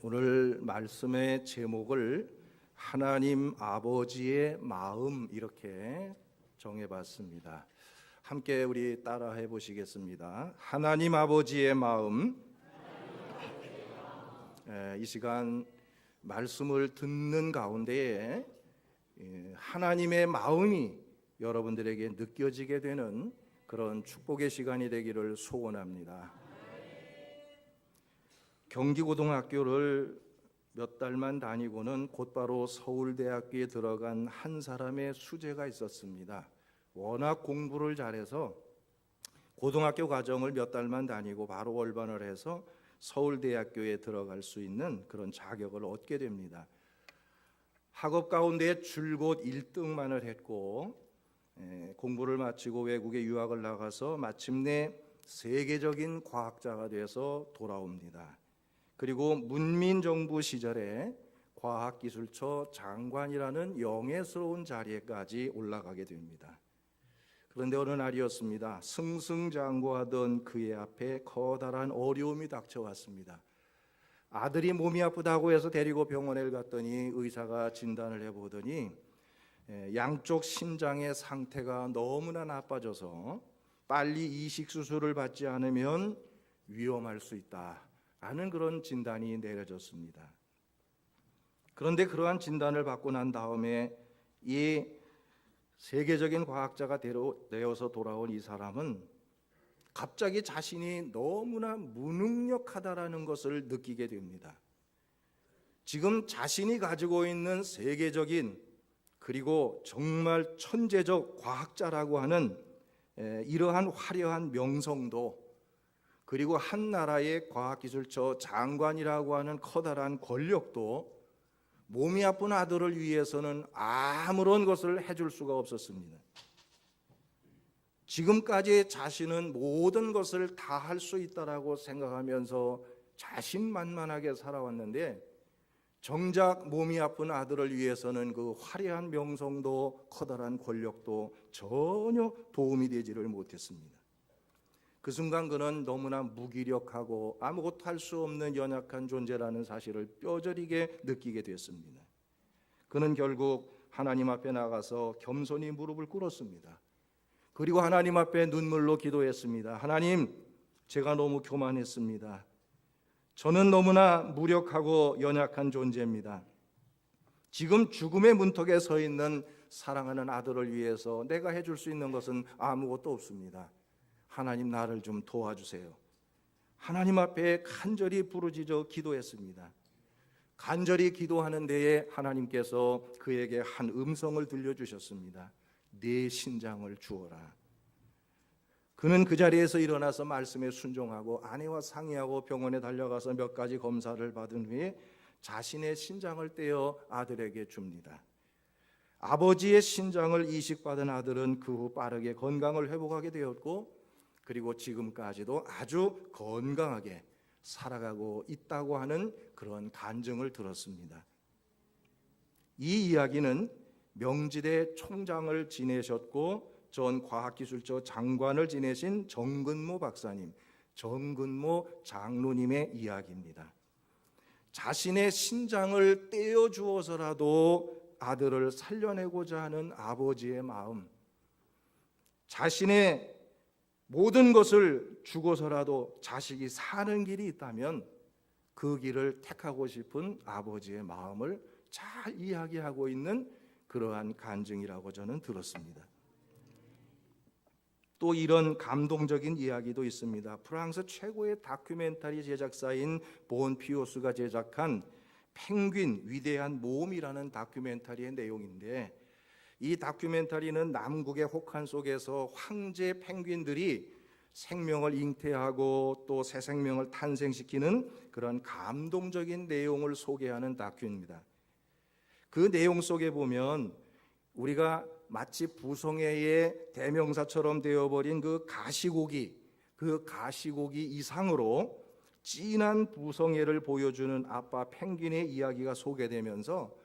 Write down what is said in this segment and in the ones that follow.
오늘 말씀의 제목을 하나님 아버지의 마음 이렇게 정해봤습니다. 함께 우리 따라해 보시겠습니다. 하나님 아버지의 마음. 이 시간 말씀을 듣는 가운데에 하나님의 마음이 여러분들에게 느껴지게 되는 그런 축복의 시간이 되기를 소원합니다. 경기고등학교를 몇 달만 다니고는 곧바로 서울대학교에 들어간 한 사람의 수재가 있었습니다. 워낙 공부를 잘해서 고등학교 과정을 몇 달만 다니고 바로 월반을 해서 서울대학교에 들어갈 수 있는 그런 자격을 얻게 됩니다. 학업 가운데 줄곧 1등만을 했고 공부를 마치고 외국에 유학을 나가서 마침내 세계적인 과학자가 돼서 돌아옵니다. 그리고 문민정부 시절에 과학기술처 장관이라는 영예스러운 자리에까지 올라가게 됩니다. 그런데 어느 날이었습니다. 승승장구하던 그의 앞에 커다란 어려움이 닥쳐왔습니다. 아들이 몸이 아프다고 해서 데리고 병원에 갔더니 의사가 진단을 해보더니 양쪽 심장의 상태가 너무나 나빠져서 빨리 이식 수술을 받지 않으면 위험할 수 있다 라는 그런 진단이 내려졌습니다. 그런데 그러한 진단을 받고 난 다음에 이 세계적인 과학자가 되어서 돌아온 이 사람은 갑자기 자신이 너무나 무능력하다라는 것을 느끼게 됩니다. 지금 자신이 가지고 있는 세계적인 그리고 정말 천재적 과학자라고 하는 이러한 화려한 명성도 그리고 한 나라의 과학기술처 장관이라고 하는 커다란 권력도 몸이 아픈 아들을 위해서는 아무런 것을 해줄 수가 없었습니다. 지금까지 자신은 모든 것을 다 할 수 있다라고 생각하면서 자신만만하게 살아왔는데 정작 몸이 아픈 아들을 위해서는 그 화려한 명성도 커다란 권력도 전혀 도움이 되지를 못했습니다. 그 순간 그는 너무나 무기력하고 아무것도 할 수 없는 연약한 존재라는 사실을 뼈저리게 느끼게 됐습니다. 그는 결국 하나님 앞에 나가서 겸손히 무릎을 꿇었습니다. 그리고 하나님 앞에 눈물로 기도했습니다. 하나님, 제가 너무 교만했습니다. 저는 너무나 무력하고 연약한 존재입니다. 지금 죽음의 문턱에 서 있는 사랑하는 아들을 위해서 내가 해줄 수 있는 것은 아무것도 없습니다. 하나님, 나를 좀 도와주세요. 하나님 앞에 간절히 부르짖어 기도했습니다. 간절히 기도하는 데에 하나님께서 그에게 한 음성을 들려주셨습니다. 네 신장을 주어라. 그는 그 자리에서 일어나서 말씀에 순종하고 아내와 상의하고 병원에 달려가서 몇 가지 검사를 받은 후에 자신의 신장을 떼어 아들에게 줍니다. 아버지의 신장을 이식받은 아들은 그 후 빠르게 건강을 회복하게 되었고 그리고 지금까지도 아주 건강하게 살아가고 있다고 하는 그런 간증을 들었습니다. 이 이야기는 명지대 총장을 지내셨고 전 과학기술처 장관을 지내신 정근모 박사님, 정근모 장로님의 이야기입니다. 자신의 신장을 떼어주어서라도 아들을 살려내고자 하는 아버지의 마음, 자신의 모든 것을 주고서라도 자식이 사는 길이 있다면 그 길을 택하고 싶은 아버지의 마음을 잘 이야기하고 있는 그러한 간증이라고 저는 들었습니다. 또 이런 감동적인 이야기도 있습니다. 프랑스 최고의 다큐멘터리 제작사인 본 피오스가 제작한 펭귄 위대한 몸이라는 다큐멘터리의 내용인데 이 다큐멘터리는 남극의 혹한 속에서 황제 펭귄들이 생명을 잉태하고 또 새 생명을 탄생시키는 그런 감동적인 내용을 소개하는 다큐입니다. 그 내용 속에 보면 우리가 마치 부성애의 대명사처럼 되어버린 그 가시고기 이상으로 진한 부성애를 보여주는 아빠 펭귄의 이야기가 소개되면서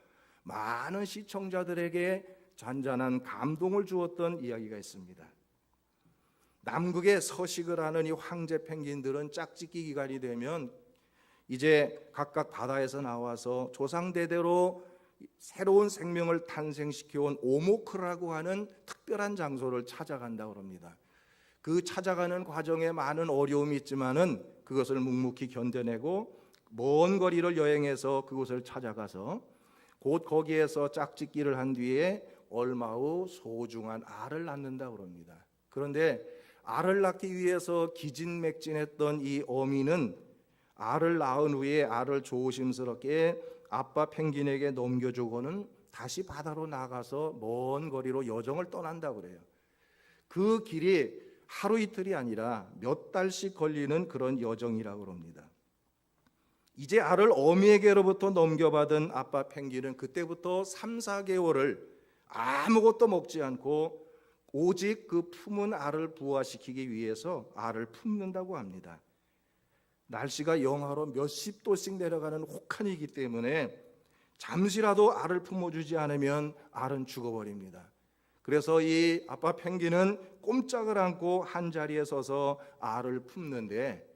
많은 시청자들에게 잔잔한 감동을 주었던 이야기가 있습니다. 남극에 서식을 하는 이 황제 펭귄들은 짝짓기 기간이 되면 이제 각각 바다에서 나와서 조상대대로 새로운 생명을 탄생시켜온 오모크라고 하는 특별한 장소를 찾아간다고 합니다. 그 찾아가는 과정에 많은 어려움이 있지만은 그것을 묵묵히 견뎌내고 먼 거리를 여행해서 그곳을 찾아가서 곧 거기에서 짝짓기를 한 뒤에 얼마 후 소중한 알을 낳는다고 합니다. 그런데 알을 낳기 위해서 기진맥진했던 이 어미는 알을 낳은 후에 알을 조심스럽게 아빠 펭귄에게 넘겨주고는 다시 바다로 나가서 먼 거리로 여정을 떠난다고 그래요. 그 길이 하루 이틀이 아니라 몇 달씩 걸리는 그런 여정이라고 합니다. 이제 알을 어미에게로부터 넘겨받은 아빠 펭귄은 그때부터 3, 4개월을 아무것도 먹지 않고 오직 그 품은 알을 부화시키기 위해서 알을 품는다고 합니다. 날씨가 영하로 몇십 도씩 내려가는 혹한이기 때문에 잠시라도 알을 품어주지 않으면 알은 죽어버립니다. 그래서 이 아빠 펭귄은 꼼짝을 않고 한 자리에 서서 알을 품는데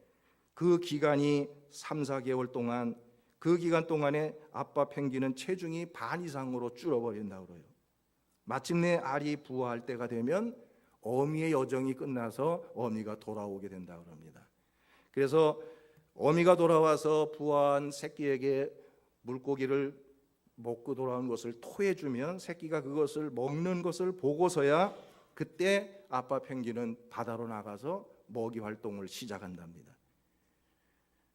그 기간이 3, 4개월 동안, 그 기간 동안에 아빠 펭귄은 체중이 반 이상으로 줄어버린다고 그래요. 마침내 알이 부화할 때가 되면 어미의 여정이 끝나서 어미가 돌아오게 된다고 합니다. 그래서 어미가 돌아와서 부화한 새끼에게 물고기를 먹고 돌아온 것을 토해주면 새끼가 그것을 먹는 것을 보고서야 그때 아빠 펭귄은 바다로 나가서 먹이 활동을 시작한답니다.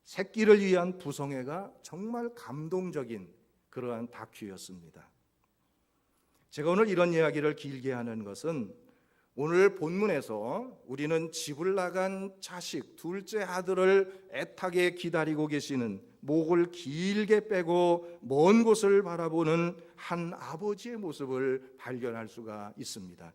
새끼를 위한 부성애가 정말 감동적인 그러한 다큐였습니다. 제가 오늘 이런 이야기를 길게 하는 것은 오늘 본문에서 우리는 집을 나간 자식, 둘째 아들을 애타게 기다리고 계시는, 목을 길게 빼고 먼 곳을 바라보는 한 아버지의 모습을 발견할 수가 있습니다.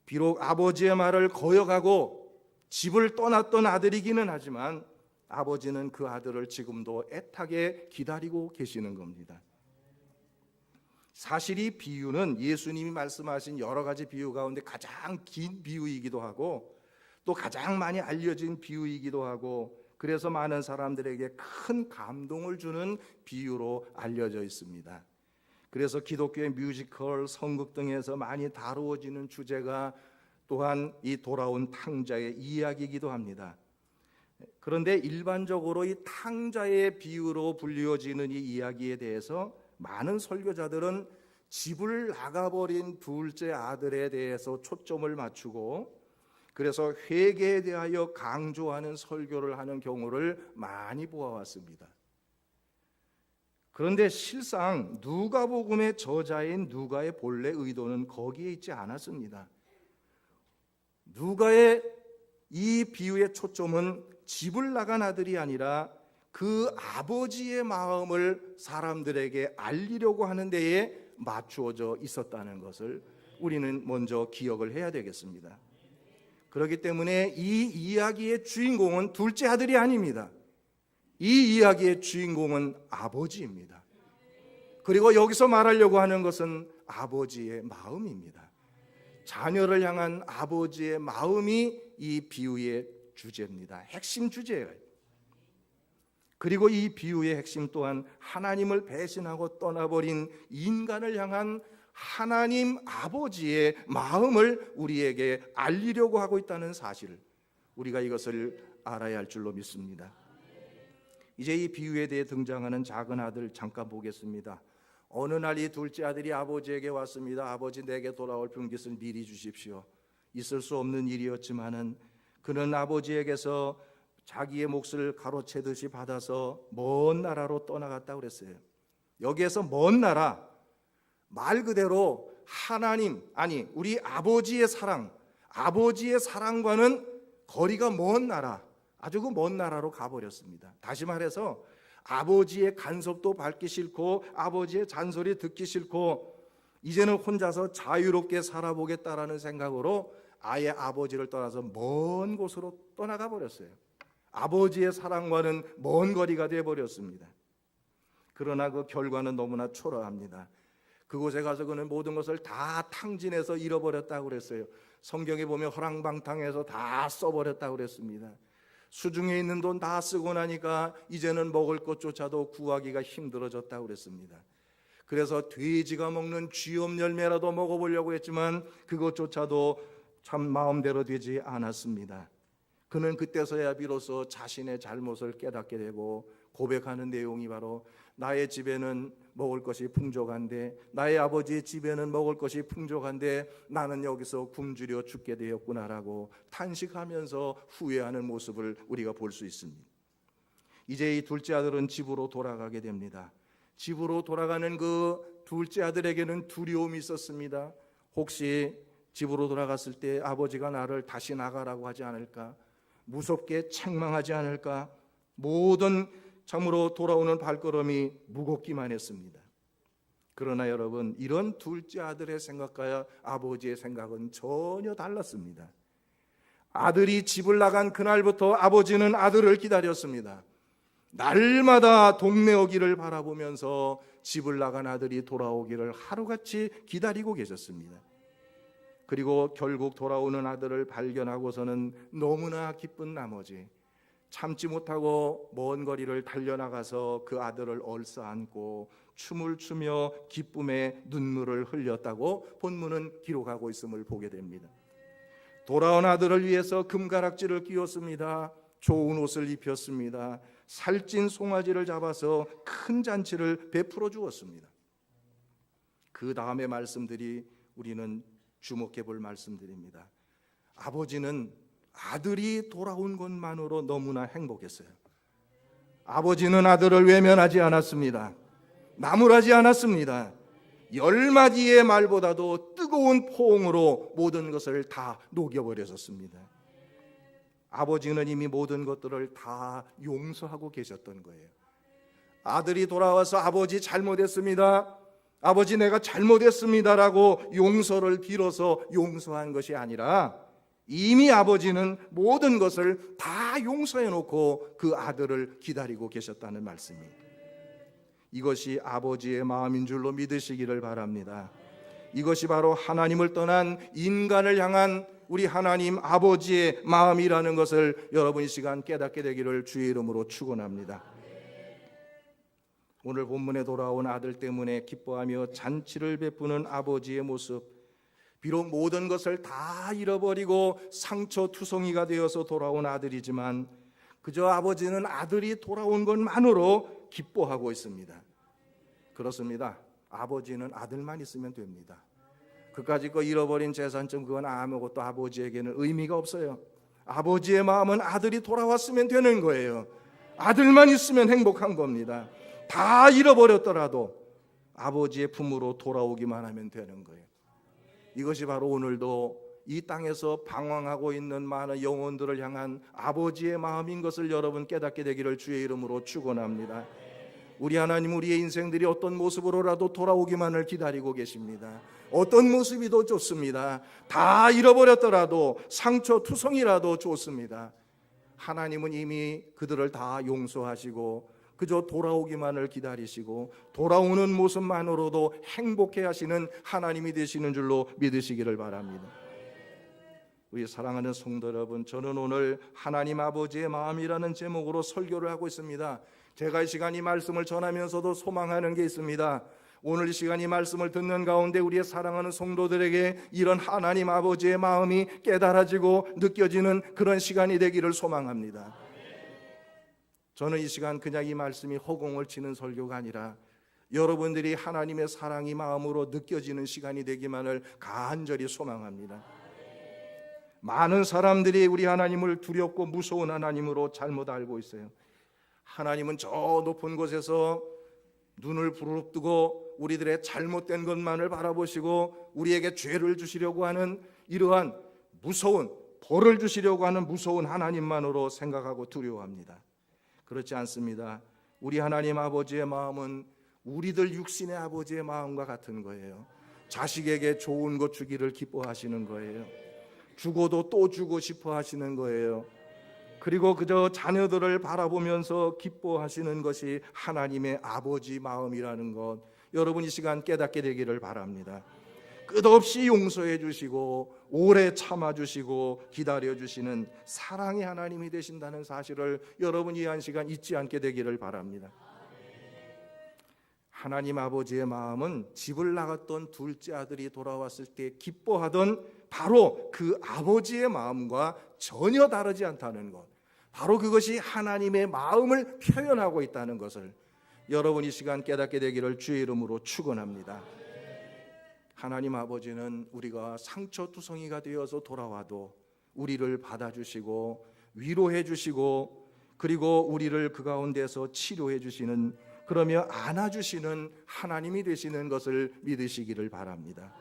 비록 아버지의 말을 거역하고 집을 떠났던 아들이기는 하지만 아버지는 그 아들을 지금도 애타게 기다리고 계시는 겁니다. 사실 이 비유는 예수님이 말씀하신 여러 가지 비유 가운데 가장 긴 비유이기도 하고 또 가장 많이 알려진 비유이기도 하고 그래서 많은 사람들에게 큰 감동을 주는 비유로 알려져 있습니다. 그래서 기독교의 뮤지컬, 선극 등에서 많이 다루어지는 주제가 또한 이 돌아온 탕자의 이야기이기도 합니다. 그런데 일반적으로 이 탕자의 비유로 불리워지는 이 이야기에 대해서 많은 설교자들은 집을 나가버린 둘째 아들에 대해서 초점을 맞추고 그래서 회개에 대하여 강조하는 설교를 하는 경우를 많이 보아왔습니다. 그런데 실상 누가복음의 저자인 누가의 본래 의도는 거기에 있지 않았습니다. 누가의 이 비유의 초점은 집을 나간 아들이 아니라 그 아버지의 마음을 사람들에게 알리려고 하는 데에 맞추어져 있었다는 것을 우리는 먼저 기억을 해야 되겠습니다. 그렇기 때문에 이 이야기의 주인공은 둘째 아들이 아닙니다. 이 이야기의 주인공은 아버지입니다. 그리고 여기서 말하려고 하는 것은 아버지의 마음입니다. 자녀를 향한 아버지의 마음이 이 비유의 주제입니다. 핵심 주제예요. 그리고 이 비유의 핵심 또한 하나님을 배신하고 떠나버린 인간을 향한 하나님 아버지의 마음을 우리에게 알리려고 하고 있다는 사실을 우리가 이것을 알아야 할 줄로 믿습니다. 이제 이 비유에 대해 등장하는 작은 아들 잠깐 보겠습니다. 어느 날 이 둘째 아들이 아버지에게 왔습니다. 아버지, 내게 돌아올 분깃을 미리 주십시오. 있을 수 없는 일이었지만은 그는 아버지에게서 자기의 몫을 가로채듯이 받아서 먼 나라로 떠나갔다고 그랬어요. 여기에서 먼 나라, 말 그대로 하나님, 아니 우리 아버지의 사랑, 아버지의 사랑과는 거리가 먼 나라, 아주 그 먼 나라로 가버렸습니다. 다시 말해서 아버지의 간섭도 받기 싫고 아버지의 잔소리 듣기 싫고 이제는 혼자서 자유롭게 살아보겠다라는 생각으로 아예 아버지를 떠나서 먼 곳으로 떠나가 버렸어요. 아버지의 사랑과는 먼 거리가 되어버렸습니다. 그러나 그 결과는 너무나 초라합니다. 그곳에 가서 그는 모든 것을 다 탕진해서 잃어버렸다고 그랬어요. 성경에 보면 허랑방탕해서 다 써버렸다고 그랬습니다. 수중에 있는 돈 다 쓰고 나니까 이제는 먹을 것조차도 구하기가 힘들어졌다고 그랬습니다. 그래서 돼지가 먹는 쥐염 열매라도 먹어보려고 했지만 그것조차도 참 마음대로 되지 않았습니다. 그는 그때서야 비로소 자신의 잘못을 깨닫게 되고 고백하는 내용이 바로 나의 집에는 먹을 것이 풍족한데, 나의 아버지의 집에는 먹을 것이 풍족한데 나는 여기서 굶주려 죽게 되었구나라고 탄식하면서 후회하는 모습을 우리가 볼 수 있습니다. 이제 이 둘째 아들은 집으로 돌아가게 됩니다. 집으로 돌아가는 그 둘째 아들에게는 두려움이 있었습니다. 혹시 집으로 돌아갔을 때 아버지가 나를 다시 나가라고 하지 않을까? 무섭게 책망하지 않을까? 모든 참으로 돌아오는 발걸음이 무겁기만 했습니다. 그러나 여러분, 이런 둘째 아들의 생각과 아버지의 생각은 전혀 달랐습니다. 아들이 집을 나간 그날부터 아버지는 아들을 기다렸습니다. 날마다 동네 오기를 바라보면서 집을 나간 아들이 돌아오기를 하루같이 기다리고 계셨습니다. 그리고 결국 돌아오는 아들을 발견하고서는 너무나 기쁜 나머지 참지 못하고 먼 거리를 달려나가서 그 아들을 얼싸안고 춤을 추며 기쁨의 눈물을 흘렸다고 본문은 기록하고 있음을 보게 됩니다. 돌아온 아들을 위해서 금가락지를 끼웠습니다. 좋은 옷을 입혔습니다. 살찐 송아지를 잡아서 큰 잔치를 베풀어 주었습니다. 그 다음의 말씀들이 우리는 주목해 볼 말씀들입니다. 아버지는 아들이 돌아온 것만으로 너무나 행복했어요. 아버지는 아들을 외면하지 않았습니다. 나무라지 않았습니다. 10마디의 말보다도 뜨거운 포옹으로 모든 것을 다 녹여버렸었습니다. 아버지는 이미 모든 것들을 다 용서하고 계셨던 거예요. 아들이 돌아와서 아버지 잘못했습니다, 아버지 내가 잘못했습니다라고 용서를 빌어서 용서한 것이 아니라 이미 아버지는 모든 것을 다 용서해 놓고 그 아들을 기다리고 계셨다는 말씀입니다. 이것이 아버지의 마음인 줄로 믿으시기를 바랍니다. 이것이 바로 하나님을 떠난 인간을 향한 우리 하나님 아버지의 마음이라는 것을 여러분 이 시간 깨닫게 되기를 주의 이름으로 축원합니다. 오늘 본문에 돌아온 아들 때문에 기뻐하며 잔치를 베푸는 아버지의 모습, 비록 모든 것을 다 잃어버리고 상처투성이가 되어서 돌아온 아들이지만 그저 아버지는 아들이 돌아온 것만으로 기뻐하고 있습니다. 그렇습니다. 아버지는 아들만 있으면 됩니다. 그까짓 거 잃어버린 재산점 그건 아무것도 아버지에게는 의미가 없어요. 아버지의 마음은 아들이 돌아왔으면 되는 거예요. 아들만 있으면 행복한 겁니다. 다 잃어버렸더라도 아버지의 품으로 돌아오기만 하면 되는 거예요. 이것이 바로 오늘도 이 땅에서 방황하고 있는 많은 영혼들을 향한 아버지의 마음인 것을 여러분 깨닫게 되기를 주의 이름으로 축원합니다. 우리 하나님, 우리의 인생들이 어떤 모습으로라도 돌아오기만을 기다리고 계십니다. 어떤 모습이 더 좋습니다. 다 잃어버렸더라도 상처투성이라도 좋습니다. 하나님은 이미 그들을 다 용서하시고 그저 돌아오기만을 기다리시고 돌아오는 모습만으로도 행복해 하시는 하나님이 되시는 줄로 믿으시기를 바랍니다. 우리 사랑하는 성도 여러분, 저는 오늘 하나님 아버지의 마음이라는 제목으로 설교를 하고 있습니다. 제가 이 시간 이 말씀을 전하면서도 소망하는 게 있습니다. 오늘 이 시간 이 말씀을 듣는 가운데 우리의 사랑하는 성도들에게 이런 하나님 아버지의 마음이 깨달아지고 느껴지는 그런 시간이 되기를 소망합니다. 저는 이 시간 그냥 이 말씀이 허공을 치는 설교가 아니라 여러분들이 하나님의 사랑이 마음으로 느껴지는 시간이 되기만을 간절히 소망합니다. 많은 사람들이 우리 하나님을 두렵고 무서운 하나님으로 잘못 알고 있어요. 하나님은 저 높은 곳에서 눈을 부릅뜨고 우리들의 잘못된 것만을 바라보시고 우리에게 죄를 주시려고 하는 이러한 무서운, 벌을 주시려고 하는 무서운 하나님만으로 생각하고 두려워합니다. 그렇지 않습니다. 우리 하나님 아버지의 마음은 우리들 육신의 아버지의 마음과 같은 거예요. 자식에게 좋은 것 주기를 기뻐하시는 거예요. 주고도 또 주고 싶어 하시는 거예요. 그리고 그저 자녀들을 바라보면서 기뻐하시는 것이 하나님의 아버지 마음이라는 것, 여러분 이 시간 깨닫게 되기를 바랍니다. 끝없이 용서해 주시고 오래 참아 주시고 기다려 주시는 사랑의 하나님이 되신다는 사실을 여러분이 이 한 시간 잊지 않게 되기를 바랍니다. 하나님 아버지의 마음은 집을 나갔던 둘째 아들이 돌아왔을 때 기뻐하던 바로 그 아버지의 마음과 전혀 다르지 않다는 것, 바로 그것이 하나님의 마음을 표현하고 있다는 것을 여러분 이 시간 깨닫게 되기를 주의 이름으로 축원합니다. 하나님 아버지는 우리가 상처투성이가 되어서 돌아와도 우리를 받아주시고 위로해 주시고 그리고 우리를 그 가운데서 치료해 주시는, 그러며 안아주시는 하나님이 되시는 것을 믿으시기를 바랍니다.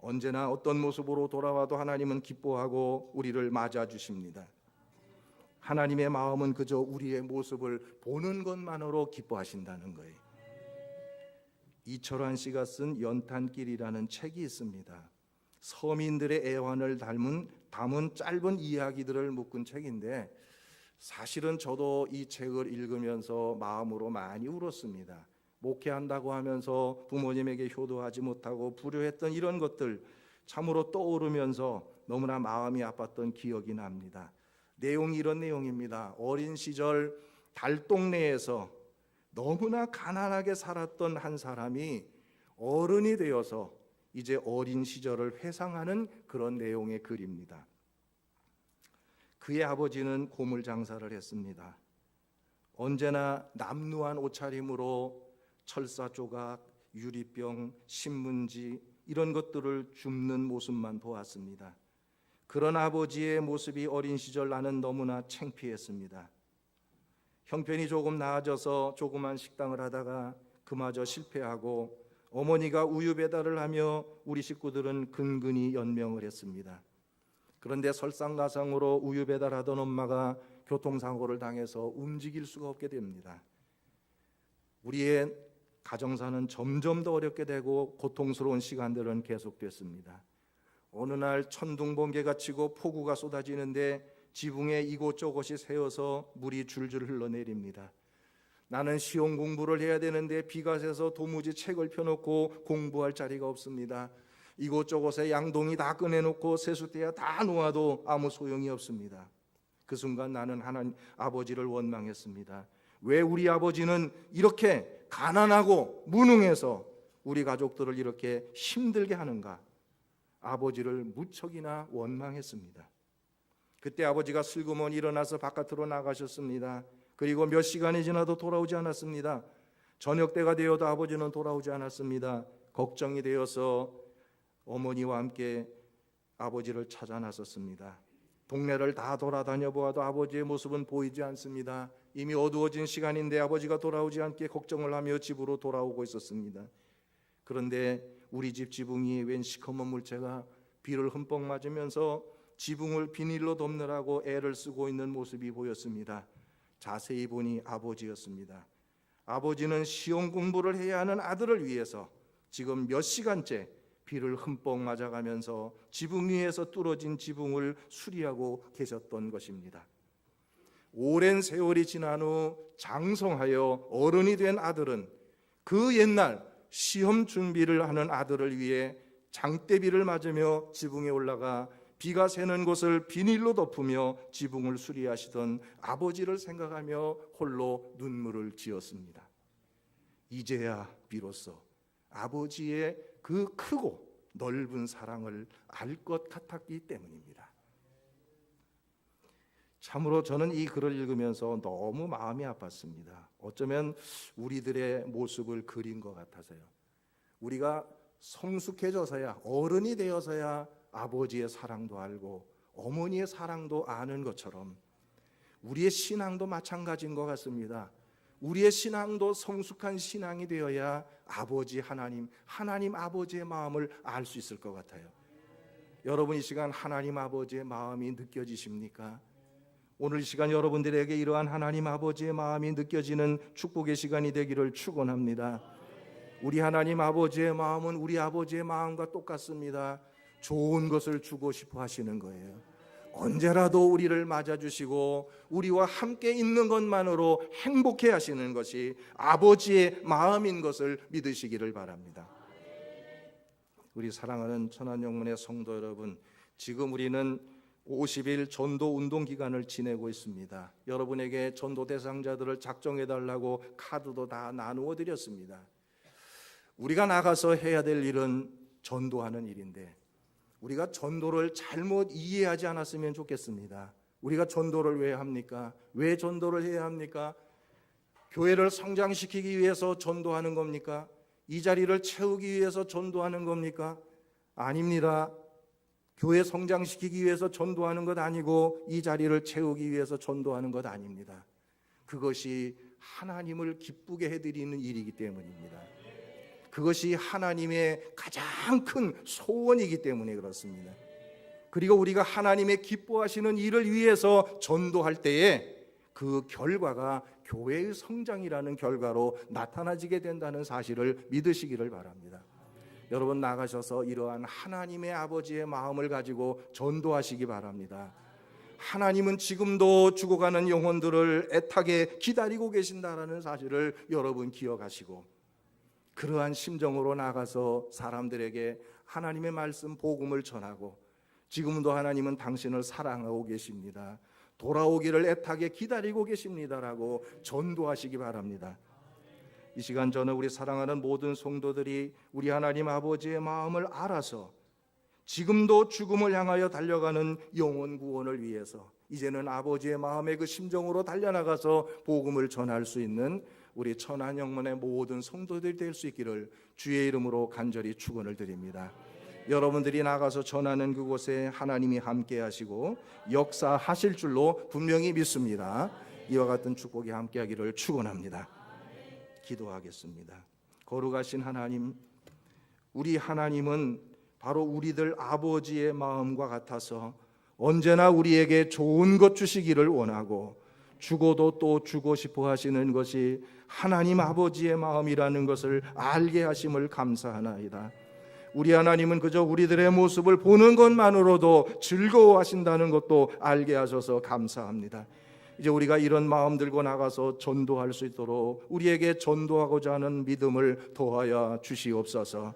언제나 어떤 모습으로 돌아와도 하나님은 기뻐하고 우리를 맞아주십니다. 하나님의 마음은 그저 우리의 모습을 보는 것만으로 기뻐하신다는 거예요. 이철환 씨가 쓴 연탄길이라는 책이 있습니다. 서민들의 애환을 담은 짧은 이야기들을 묶은 책인데 사실은 저도 이 책을 읽으면서 마음으로 많이 울었습니다. 목회한다고 하면서 부모님에게 효도하지 못하고 불효했던 이런 것들 참으로 떠오르면서 너무나 마음이 아팠던 기억이 납니다. 내용이 이런 내용입니다. 어린 시절 달동네에서 너무나 가난하게 살았던 한 사람이 어른이 되어서 이제 어린 시절을 회상하는 그런 내용의 글입니다. 그의 아버지는 고물 장사를 했습니다. 언제나 남루한 옷차림으로 철사 조각, 유리병, 신문지 이런 것들을 줍는 모습만 보았습니다. 그런 아버지의 모습이 어린 시절 나는 너무나 창피했습니다. 형편이 조금 나아져서 조그만 식당을 하다가 그마저 실패하고 어머니가 우유 배달을 하며 우리 식구들은 근근히 연명을 했습니다. 그런데 설상가상으로 우유 배달하던 엄마가 교통사고를 당해서 움직일 수가 없게 됩니다. 우리의 가정사는 점점 더 어렵게 되고 고통스러운 시간들은 계속됐습니다. 어느 날 천둥번개가 치고 폭우가 쏟아지는데 지붕에 이곳저곳이 새어서 물이 줄줄 흘러내립니다. 나는 시험 공부를 해야 되는데 비가 새서 도무지 책을 펴놓고 공부할 자리가 없습니다. 이곳저곳에 양동이 다 꺼내놓고 세숫대야 다 놓아도 아무 소용이 없습니다. 그 순간 나는 하나님 아버지를 원망했습니다. 왜 우리 아버지는 이렇게 가난하고 무능해서 우리 가족들을 이렇게 힘들게 하는가? 아버지를 무척이나 원망했습니다. 그때 아버지가 슬그머니 일어나서 바깥으로 나가셨습니다. 그리고 몇 시간이 지나도 돌아오지 않았습니다. 저녁 때가 되어도 아버지는 돌아오지 않았습니다. 걱정이 되어서 어머니와 함께 아버지를 찾아 나섰습니다. 동네를 다 돌아다녀 보아도 아버지의 모습은 보이지 않습니다. 이미 어두워진 시간인데 아버지가 돌아오지 않게 걱정을 하며 집으로 돌아오고 있었습니다. 그런데 우리 집 지붕이 웬 시커먼 물체가 비를 흠뻑 맞으면서 지붕을 비닐로 덮느라고 애를 쓰고 있는 모습이 보였습니다. 자세히 보니 아버지였습니다. 아버지는 시험 공부를 해야 하는 아들을 위해서 지금 몇 시간째 비를 흠뻑 맞아가면서 지붕 위에서 뚫어진 지붕을 수리하고 계셨던 것입니다. 오랜 세월이 지난 후 장성하여 어른이 된 아들은 그 옛날 시험 준비를 하는 아들을 위해 장대비를 맞으며 지붕에 올라가 비가 새는 곳을 비닐로 덮으며 지붕을 수리하시던 아버지를 생각하며 홀로 눈물을 지었습니다. 이제야 비로소 아버지의 그 크고 넓은 사랑을 알 것 같았기 때문입니다. 참으로 저는 이 글을 읽으면서 너무 마음이 아팠습니다. 어쩌면 우리들의 모습을 그린 것 같아서요. 우리가 성숙해져서야, 어른이 되어서야 아버지의 사랑도 알고 어머니의 사랑도 아는 것처럼 우리의 신앙도 마찬가지인 것 같습니다. 우리의 신앙도 성숙한 신앙이 되어야 아버지 하나님 아버지의 마음을 알 수 있을 것 같아요. 여러분 이 시간 하나님 아버지의 마음이 느껴지십니까? 오늘 이 시간 여러분들에게 이러한 하나님 아버지의 마음이 느껴지는 축복의 시간이 되기를 축원합니다. 우리 하나님 아버지의 마음은 우리 아버지의 마음과 똑같습니다. 좋은 것을 주고 싶어 하시는 거예요. 언제라도 우리를 맞아주시고 우리와 함께 있는 것만으로 행복해 하시는 것이 아버지의 마음인 것을 믿으시기를 바랍니다. 우리 사랑하는 천안영문의 성도 여러분, 지금 우리는 50일 전도 운동 기간을 지내고 있습니다. 여러분에게 전도 대상자들을 작정해 달라고 카드도 다 나누어 드렸습니다. 우리가 나가서 해야 될 일은 전도하는 일인데 우리가 전도를 잘못 이해하지 않았으면 좋겠습니다. 우리가 전도를 왜 합니까? 왜 전도를 해야 합니까? 교회를 성장시키기 위해서 전도하는 겁니까? 이 자리를 채우기 위해서 전도하는 겁니까? 아닙니다. 교회 성장시키기 위해서 전도하는 것 아니고 이 자리를 채우기 위해서 전도하는 것 아닙니다. 그것이 하나님을 기쁘게 해드리는 일이기 때문입니다. 그것이 하나님의 가장 큰 소원이기 때문에 그렇습니다. 그리고 우리가 하나님의 기뻐하시는 일을 위해서 전도할 때에 그 결과가 교회의 성장이라는 결과로 나타나지게 된다는 사실을 믿으시기를 바랍니다. 여러분 나가셔서 이러한 하나님의 아버지의 마음을 가지고 전도하시기 바랍니다. 하나님은 지금도 죽어가는 영혼들을 애타게 기다리고 계신다는 사실을 여러분 기억하시고 그러한 심정으로 나가서 사람들에게 하나님의 말씀 복음을 전하고 지금도 하나님은 당신을 사랑하고 계십니다. 돌아오기를 애타게 기다리고 계십니다라고 전도하시기 바랍니다. 이 시간 저는 우리 사랑하는 모든 성도들이 우리 하나님 아버지의 마음을 알아서 지금도 죽음을 향하여 달려가는 영혼 구원을 위해서 이제는 아버지의 마음의 그 심정으로 달려나가서 복음을 전할 수 있는 우리 천안영문의 모든 성도들이 될 수 있기를 주의 이름으로 간절히 축원을 드립니다. 여러분들이 나가서 전하는 그곳에 하나님이 함께 하시고 역사하실 줄로 분명히 믿습니다. 이와 같은 축복이 함께 하기를 축원합니다. 기도하겠습니다. 거룩하신 하나님, 우리 하나님은 바로 우리들 아버지의 마음과 같아서 언제나 우리에게 좋은 것 주시기를 원하고 주고도 또 주고 싶어 하시는 것이 하나님 아버지의 마음이라는 것을 알게 하심을 감사하나이다. 우리 하나님은 그저 우리들의 모습을 보는 것만으로도 즐거워하신다는 것도 알게 하셔서 감사합니다. 이제 우리가 이런 마음 들고 나가서 전도할 수 있도록 우리에게 전도하고자 하는 믿음을 더하여 주시옵소서.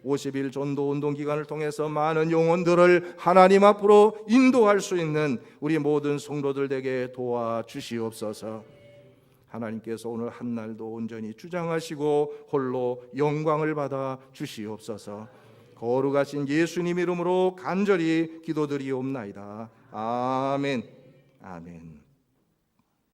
50일 전도 운동 기간을 통해서 많은 영혼들을 하나님 앞으로 인도할 수 있는 우리 모든 성도들 되게 도와주시옵소서. 하나님께서 오늘 한날도 온전히 주장하시고 홀로 영광을 받아 주시옵소서. 거룩하신 예수님 이름으로 간절히 기도드리옵나이다. 아멘. 아멘.